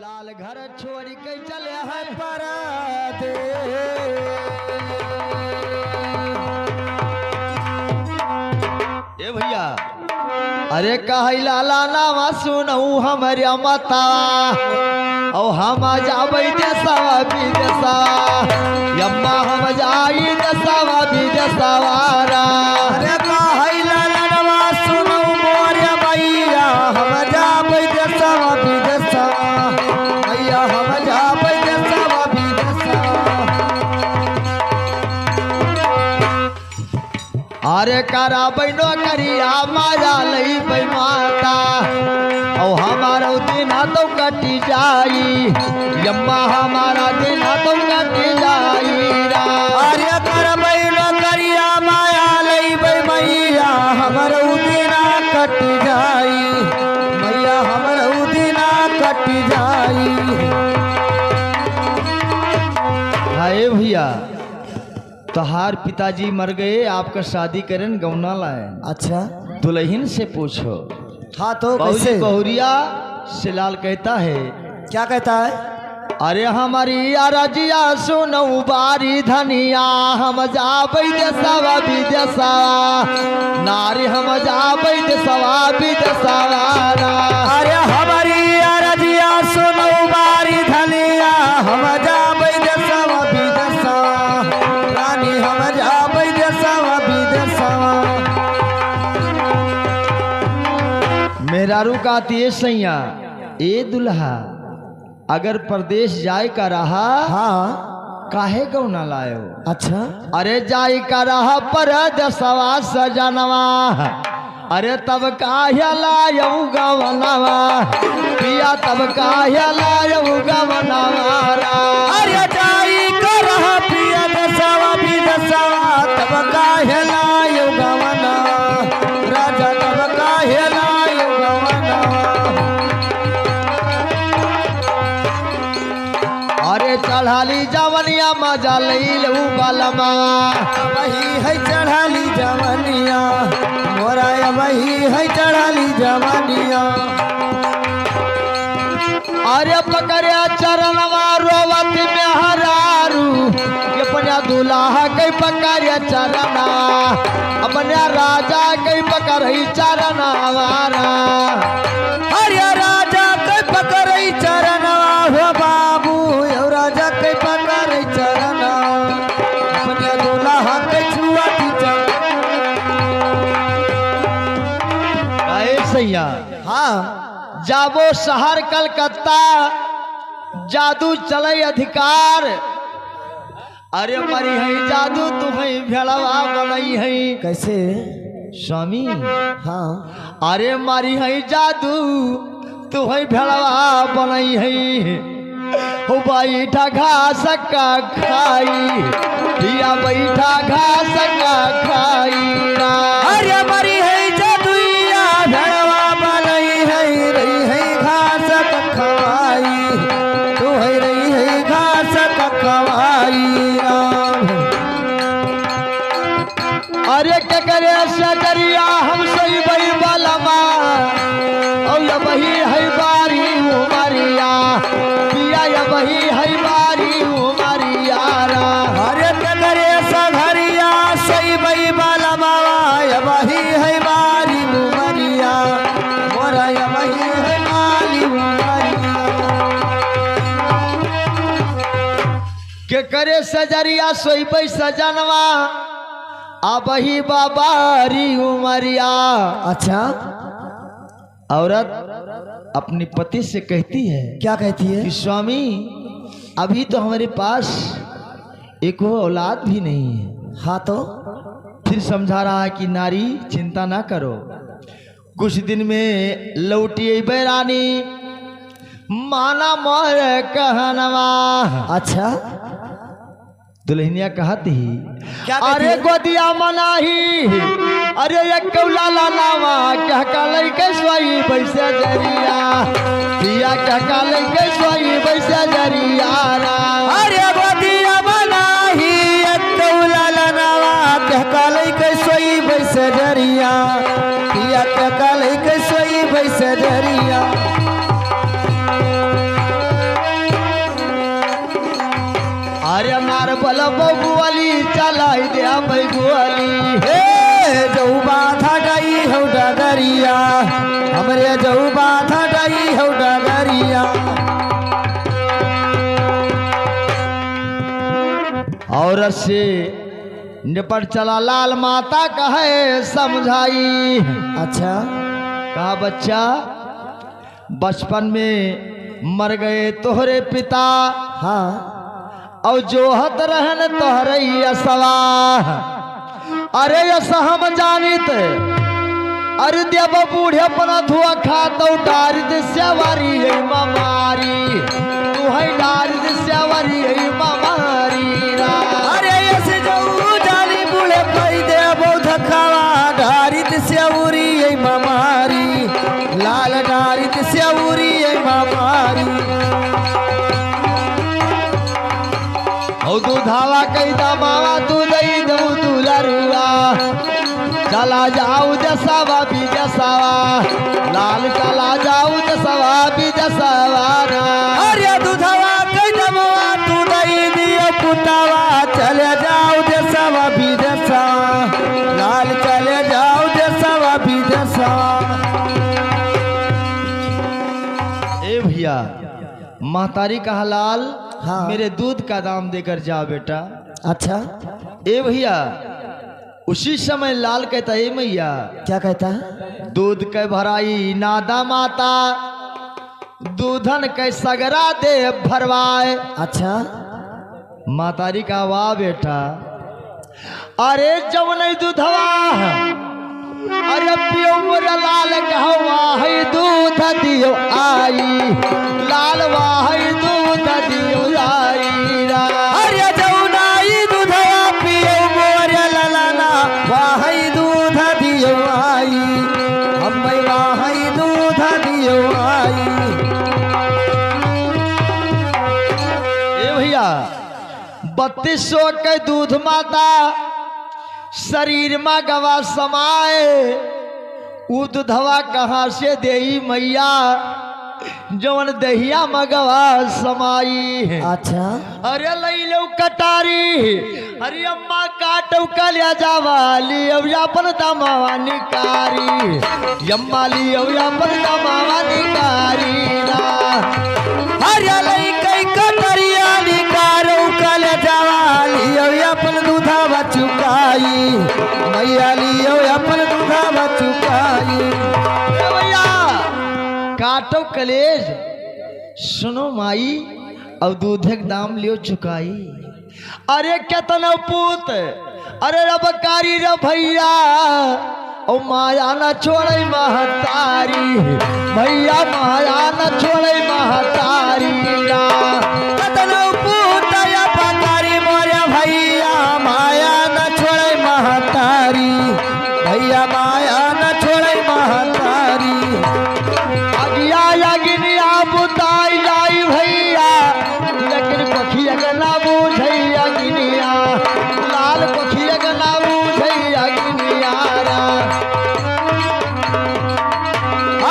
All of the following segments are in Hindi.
लाल घर छोड़ के चले है परदे। ए भैया अरे कही लाला नामा सुनऊ हमारे मता और हम जाबे देशवा विदेशवा यम्मा हम जाई देशवा विदेशवारा। अरे कही लाला नामा सुनऊ मोरे भैया हम जाबे देशवा विदेशवा भैया हम जाबे देशवा विदेशवा। अरे करा बैनो करिया माया लई बै माता और हमारा दिन तो कटी जाई यम्मा हमारा दिन तो कटी जाई रा। अरे कर बैनो करिया माया लई बै मैया हमर दिन कट जाई मैया हमर दिन कट जाई। हाय भैया तोहार पिताजी मर गए आपका शादी करन गौना लाए। अच्छा दुल्हन से पूछो। हाँ तो कैसे बहुरिया से लाल कहता है क्या कहता है? अरे हमारी अरजिया सुनऊ बारी धनिया हम जाबै देशवा विदेशवा नारी हम जाबै देशवा विदेशवा। अरे हमारी अरजिया सुनऊ बारी धनिया हम जाबै देशवा विदेशवा रानी हम जाबै देशवा विदेशवा। मेरा रुकाती है सैया ए दुल्हा अगर प्रदेश जाए का रहा हाँ काहे गौना लायो। अच्छा अरे जाए का रहा परदेशवा सजनवा अरे तब काहे लायो गवनवा पिया तब काहे लायो गवनवा। अरे जाई कर पिया देशवा विदेशवा तब काहे लायो गवना राजा तब काहे लायो गवना। अरे चढ़ाली जवनिया मजा लई लऊ बलमा वही है चढ़ाली जवनिया मोरा वही है चढ़ाली जवनिया। अरे पकड़े चरणवा रोवत में हरारू अपना दूल्हा कई पकड़े चरणा अपने राजा कई पकड़ई चरणवारा। अरे राजा के पकड़ई चरणवा हो बाबू यो राजा के पकड़ई चरणवा अपने दूल्हा के छुआती सैया हाँ जाबो शहर कलकत्ता जादू चले अधिकार अरे मरी है जादू तुम्हें भेड़वा बनई है। कैसे स्वामी हाँ अरे मारी है जादू तुम्हें भेड़वा बनई है हो बैठा घास का खाई पिया बैठा घास का खाई। अरे मरी है जादुइया भेड़वा बनई है रही है घास खवाई तू है रही है घास खवाई। अरे ककरे सजरिया हम सही बड़ी बलमा और वही है बारी उमरिया पिया या वही है बारी उमरिया। अरे ककरे सघरिया सही बई बाला मावा वही है बारी उमरिया मोरा वही है माली उमरिया। ककरे सजरिया सोई बई सजनवा अब ही बाबारी उमरिया। अच्छा औरत अपनी पति से कहती है क्या कहती है? कि स्वामी अभी तो हमारे पास एक वो औलाद भी नहीं है। हाँ तो फिर समझा रहा है कि नारी चिंता ना करो कुछ दिन में लौटिए बैरानी माना मोर कहनवा। अच्छा दुल्हनिया कहती क्या कहती अरे है? गोदिया मनाही अरे एक कौला लानावा क्या काले के सोई बैसे जरिया पिया क्या काले के सोई बैसे जरिया। अरे गोदिया बनाही एक कौला लनावा कह काले के सोई बैसे जरिया पिया कह काले के सोई बैसे जरिया। देवल बबुअली चलाई दे बैगुअली हे जऊ बाधा डाई हो डगरिया हमरे जऊ बाधा डाई हो डगरिया। औरत से निपट चला लाल माता कहे समझाई। अच्छा कहा बच्चा बचपन में मर गए तोहरे पिता हाँ और जोहत रहन तोहरे असवा। अरे यस हम जानित अरे देव बूढ़े अपना धुआ खाता डारिद सेवारी है ममारी तू है डारिद सेवारी है ममारी रा। अरे यस जऊ जानी बूढ़े पई दे बौद्ध खावा डारित सेउरी है ममारी लाल डारित सेउरी है ममारी। औ दूधावा कैदा मावा तू दई दू दुलरुआ चला जाऊ जसावा भी जसावा लाल चला जाऊ जसावा भी जसावा ना। अरे दूधवा कैदा मावा तू दई दियो पुतावा चले जाओ जसावा भी जसा लाल चले जाओ जसावा भी जसा। ए भैया महतारी कहा लाल हाँ। मेरे दूध का दाम देकर जा बेटा। अच्छा ए भैया उसी समय लाल कहता है मैया क्या कहता है? दूध के भराई नादा माता दूधन के सगरा दे भरवाए। अच्छा मातारी का वाह बेटा अरे जब नहीं दूधवा अरे पियो मोरा लाल कहवा है दूध दियो आई लाल वाह दूध दियो आई रा। अरे जौनाई दूधवा पियो मोरे ललाना वाहई दूध दियो आई हम्मै वाहई दूध दियो आई। ए भैया 3200 के दूध माता शरीर में गवा समाए उ दूधवा कहाँ से देई मैया जवन दहिया में गवा समाई। अच्छा अरे लई लो कटारी अरे अम्मा काटो कलिया जावाली अब अपन दमावा निकारी यम्मा ली अब अपन दमावा निकारी ना। अरे लई कई कटरिया निकारो कल जवाली अपन दूधवा चुकाई मैया लियो अपन दूधवा चुकाई। ए भैया काटो कलेज सुनो माई अब दूधे के दाम लियो चुकाई। अरे केतना पूत अरे रबकारी रे भैया ओ माया न छोड़े महतारी भैया माया न छोड़े महतारी रा। कतनो पूतया पकारी मोरे भैया माया न छोड़े महतारी भैया माया न छोड़े महतारी। अगिया अग्निया बुताई जाई भैया लेकिन पखिया के ना बूझै अग्निया लाल पखिया के ना बूझै अग्निया रा।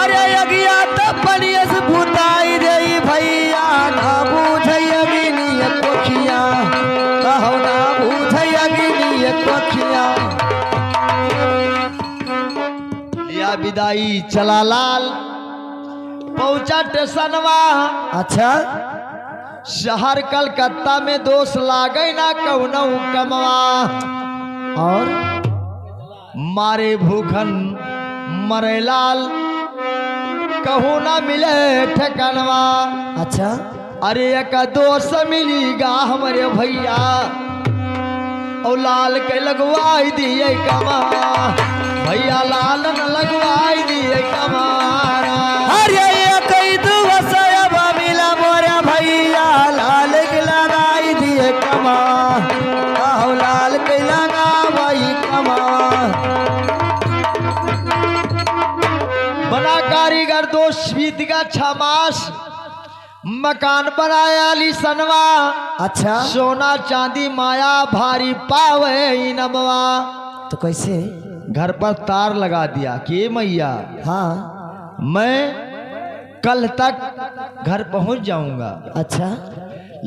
अरे अगिया तब बलियस भूताई देई भैया ना बूझै अग्निय कोखिया कहो ना बूझै अग्निय कोखिया। लिया विदाई चला लाल पहुंचा स्टेशनवा। अच्छा शहर कलकत्ता में दोष लागे ना कौनो कमवा और मारे भूखन मरे लाल कहू ना मिले ठकनवा। अच्छा अरे एक दोस्त मिलीगा हमारे भैया और लाल के लगवाई दिए कमा भैया लाल न लगवाई दिए कमारा। अरे ये कई दुवसया मिला मोरे भैया लाल के लगाई दिए कमा कहो लाल के लगा वही कमा। बना कारीगर दोस्त बीत का 6 मास मकान बनाया लिसनवा। अच्छा सोना चांदी माया भारी पावे नमवा। तो कैसे? घर पर तार लगा दिया कि मैया हाँ मैं कल तक घर पहुंच जाऊंगा। अच्छा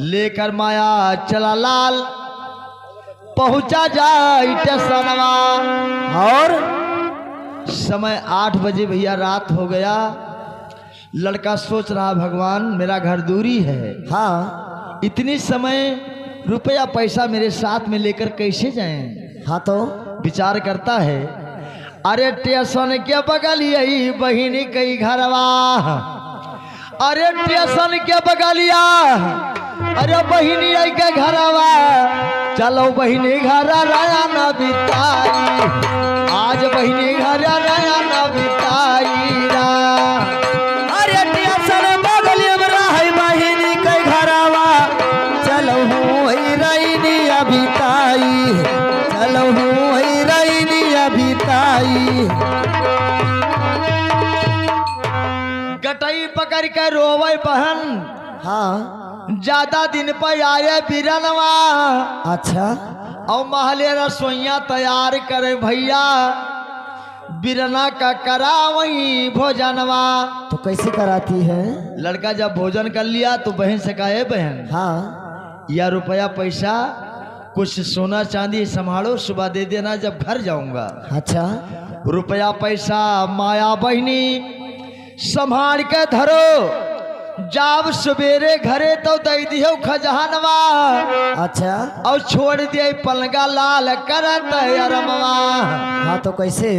लेकर माया चला लाल पहुंचा जाए स्टेशनवा। और समय 8 बजे भैया रात हो गया। लड़का सोच रहा भगवान मेरा घर दूरी है, हाँ इतनी समय रुपया पैसा मेरे साथ में लेकर कैसे जाएं। हाँ तो विचार करता है, अरे स्टेशन के बगल यही बहिनी कई घरवा, अरे स्टेशन के बगलिया, अरे बहिनी आई के घरवा, चलो बहिनी घर राया न बिताई, आज बहिनी घर राया न बिताई रा। अरे टेंशन बगलिया में रही बहिनी के घरवा, चलो हुई रईनी अभिताई, चलो हुई रईनी अभिताई। गटई पकड़ के रोवे बहन, हाँ ज्यादा दिन पर आए बिरनवा, अच्छा और महले रसोइया तैयार करे भैया, बिरना का करा वही भोजनवा। तो कैसे कराती है? लड़का जब भोजन कर लिया तो बहन से कहे, बहन हाँ या रुपया पैसा कुछ सोना चांदी संभालो, सुबह दे देना जब घर जाऊंगा। अच्छा रुपया पैसा माया बहनी संभाल के धरो, जब सवेरे घरे तो दे दियो खजहनवा, अच्छा और छोड़ दिए पलंगा लाल करत अरमवा। हाँ तो कैसे?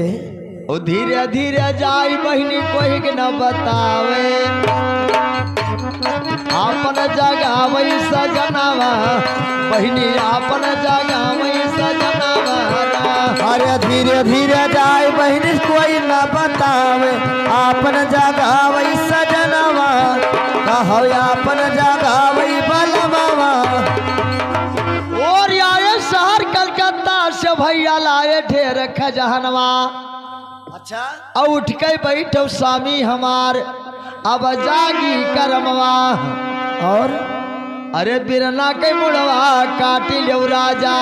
ओ धीरे धीरे जाई बहनी कोई के न बतावे, आपन जगह वही सजनवा, बहनी आपन जगह वही सजनवा। अरे धीरे धीरे जाए बहनी कोई न बतावे, आपन जगह वही सजनवा, कहो आपन जगह वही बलमवा। और आए शहर कलकत्ता से भैया लाए ढेर खजहनवा, अच्छा और उठ के बैठो स्वामी हमार अब जागी करमवा। और अरे बिरना के मुड़वा काटी लो राजा,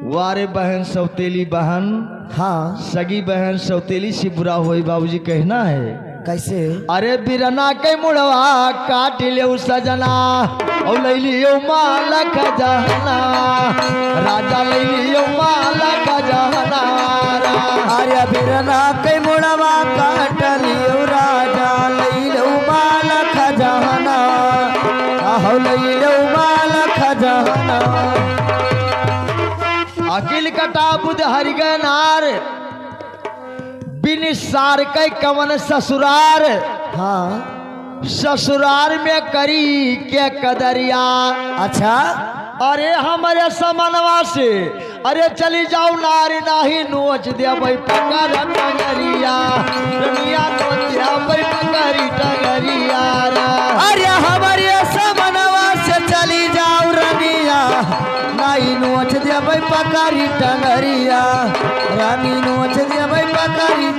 वारे बहन सौतेली बहन, हाँ सगी बहन सौतेली से बुरा होई बाबूजी कहना है। कैसे? अरे बिरना के मुड़वा काट ले सजना, और ले लियो माला खजाना, राजा ले लियो माला खजाना। अरे बिरना के मुड़वा काट लियो राजा, ले लो माल खजाना, कहो ले लो माल खजाना। अकिल कटा बुध हरिगनार, बिन सार के कवन ससुरार, हाँ ससुरार में करी के कदरिया। अच्छा अरे हमारे समनवा से अरे चली जाओ नारी नाही नोच दे भाई पकर टंगरिया, दुनिया नोच दे भाई पकरी टंगरिया। अरे हमारे समनवा से चली जाओ रनिया, नाई नोच दे भाई पकारी टंगरिया, रानी नोच दे भाई पकारी।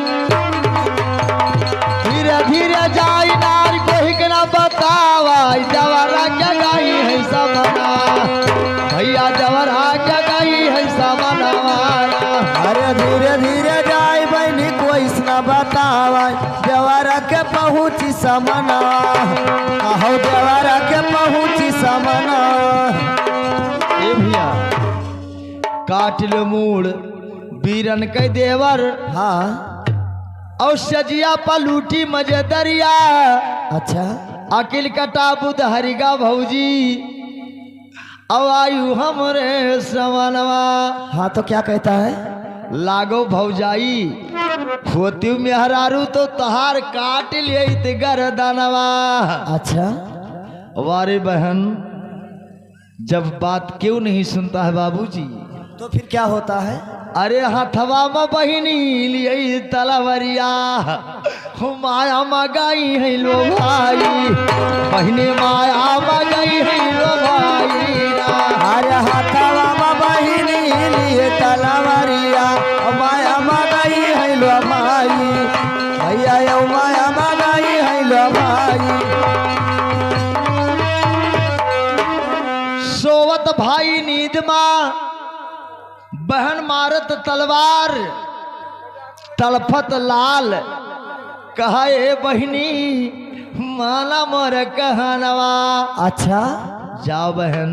धीरे धीरे जाई नारी कोई के ना बतावा, जवरा क्या गाई है समना, भैया जवरा क्या गाई है समनवा। अरे धीरे धीरे जाए बहनी कोई न बतावा, देवरा के पहुँची समना, कहो देवरा के पहुँची समना। ए भैया काट लो मूड़ बीरन के देवर, हाँ और सजिया पलूटी मजेदरिया, अच्छा अकिल कटा बुध हरिगा भौजी, अब आयु हमरे समनवा। हाँ तो क्या कहता है? लागो भौजाई होती मेहरारू तो तहार काट लिए गर्दनवा। अच्छा वारे बहन जब बात क्यों नहीं सुनता है बाबूजी? तो फिर क्या होता है? अरे हथवा में बहिनी लिए तलवरिया, माया मगाई है लो भाई, बहिनी माया मगाई है लो भाई। अरे हाथवा में बहिनी लिए तलवरिया, माया मगाई है लो माई, भैया यो माया मगाई है लो माई। सोवत भाई नींद माँ, बहन मारत तलवार, तलफत लाल, कहे बहिनी माना मोर कहनवा। अच्छा जाओ बहन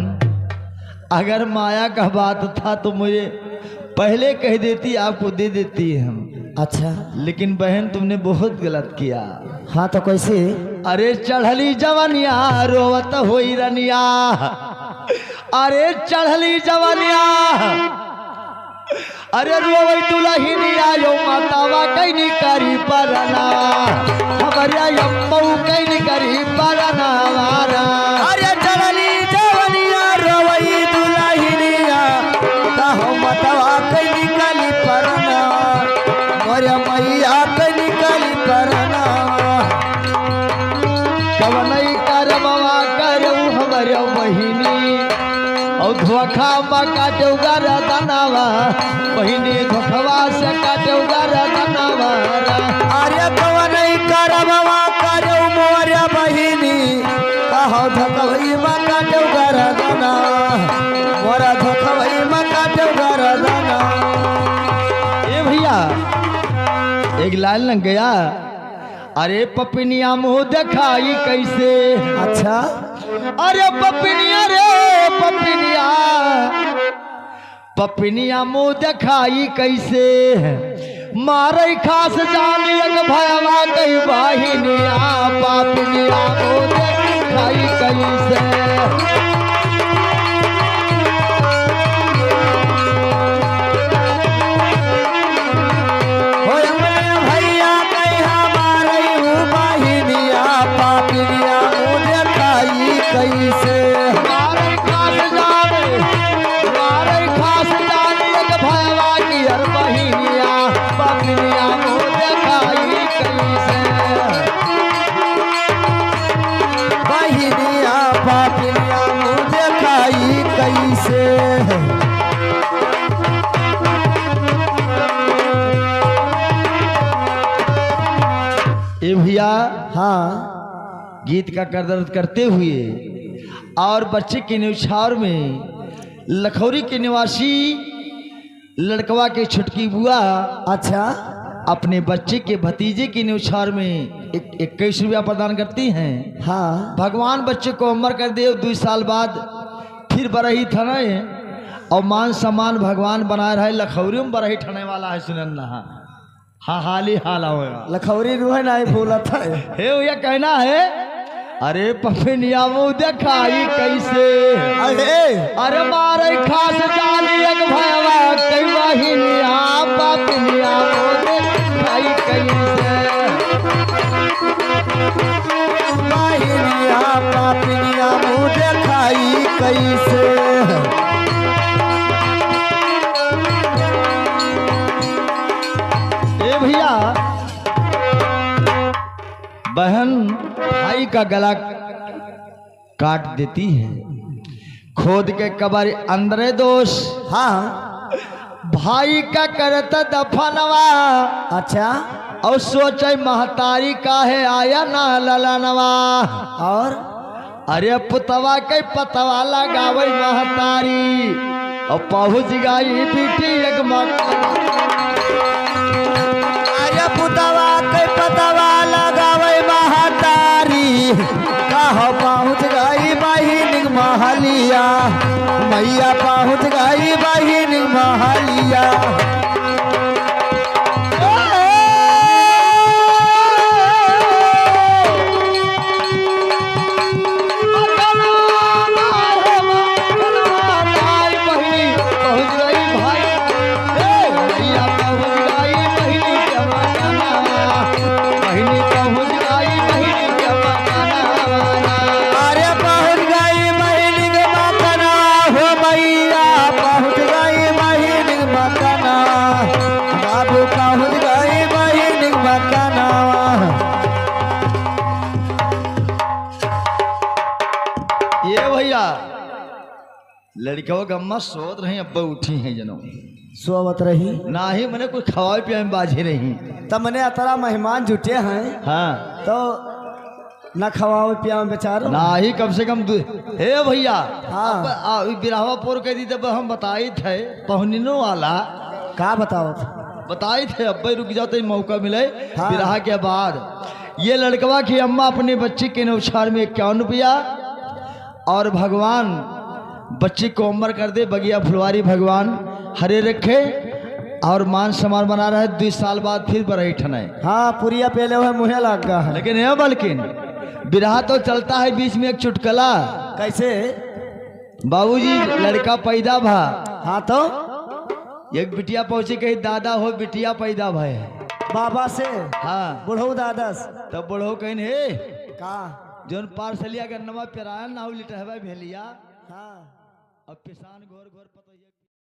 अगर माया का बात था तो मुझे पहले कह देती, आपको दे देती हम। अच्छा लेकिन बहन तुमने बहुत गलत किया। हाँ तो कैसे? अरे चढ़ली जवनिया रोवत होई रनिया, अरे चढ़ली जवनिया, अरे रोवई दुलहिनिया यो मातावा कैनी करी परना, हमारे अम्मऊ कैनी करी परना वारा। अरे चढ़ली जवनिया रोवई दुलहिनिया कहो मतवा कई निकली परना, मोरे मैया कई निकली परना। कवनई करमवा करू हमारे बहिनी, और धोखा में काटे उगार दनावा, बहिनी धोखवा से काटे उगार दनावा। अरे कवनई करमवा करू मोरे बहिनी, कहो धोखवई में काटे उगार दना, मोरा धोखवई में काटे उगार दना। ए भैया एक लाल लग गया, अरे पपनिया मुँह दिखाई कैसे। अच्छा अरे पपनिया रे पपनिया, पपनिया मुँह दिखाई कैसे, मारे खास जान एक भयवा कई बहिनिया, पपनिया मुँह दिखाई कैसे। कैसे मारे खास जाने, मारे खास जाने एक भयवा की हर बहिनिया, पपनिया मुँह दिखाई कैसे। बहिनिया पपनिया मुँह दिखाई कैसे। ए भैया हाँ गीत का करदर्द करते हुए और बच्चे के न्यौछावर में लखौरी के निवासी लड़कवा के छुटकी बुआ अच्छा अपने बच्चे के भतीजे के न्यौछावर में 21 रुपया प्रदान करती हैं। हाँ भगवान बच्चे को उम्र कर दे, 2 साल बाद फिर बरही ठने और मान सम्मान भगवान बनाए रहे। लखौरी में बरही ठने वाला है सुनन ना। हाँ हाली हाला होगा लखौरी रूह नहीं भूलत है। हे भैया कहना है, अरे पपनिया मुँह दिखाई कैसे। अरे मारे खास जानी एक भयवा कई बहिनिया, पपनिया मुँह दिखाई कैसे। बहिनिया पपनिया मुँह दिखाई कैसे। ए भैया बहन भाई का गला काट देती है, खोद के कबर अंदर दोष। हाँ भाई का करता दफनवा, अच्छा और सोचे महतारी का है आया ना ललनवा। और अरे पुतवा के पतवा लगावे महतारी, और पहुँच गई बेटी एक अरे पुतवा के पतवा लगावे महतारी, कहो पहुँच गई बहिन महलिया, मैया पहुँच गई बहिन महलिया। लड़का गम्मा सोत रही, अब्बा उठी हैं जनो सोवत रही ना ही मैंने कुछ खवाए पिया में बाझे रही। तब मैंने अतरा मेहमान जुटे हैं। हाँ तो न खवाओ पिया बेचारो ना ही कम से कम हे भैया। हाँ बिरावा पोर कह दी तब हम बताई थे पहुनिनो वाला का बताओ बताई थे, अब्बे रुक जाते मौका मिले। हाँ। बिराह के बाद ये लड़कवा की अम्मा अपने बच्चे के न्यौछावर में 51 रुपया और भगवान बच्ची को उम्र कर दे बगिया फुलवारी भगवान हरे रखे और मान सम्मान बना रहे 2 साल बाद फिर बरही ठनाए। हाँ पुरिया पहले हुए मुहे लग गया है। लेकिन है बल्किन बिरहा तो चलता है बीच में एक चुटकला। कैसे? बाबूजी लड़का पैदा भा। हाँ तो एक बिटिया पहुंची कही दादा हो बिटिया पैदा भय है। बाबा से हाँ बुढ़ऊ दादस तब बुढ़ो कहीं हे का जोन पार्सलिया का नमा पेराया ना लिटहबा भेलिया। हाँ अब पिसान घोर घोर पतो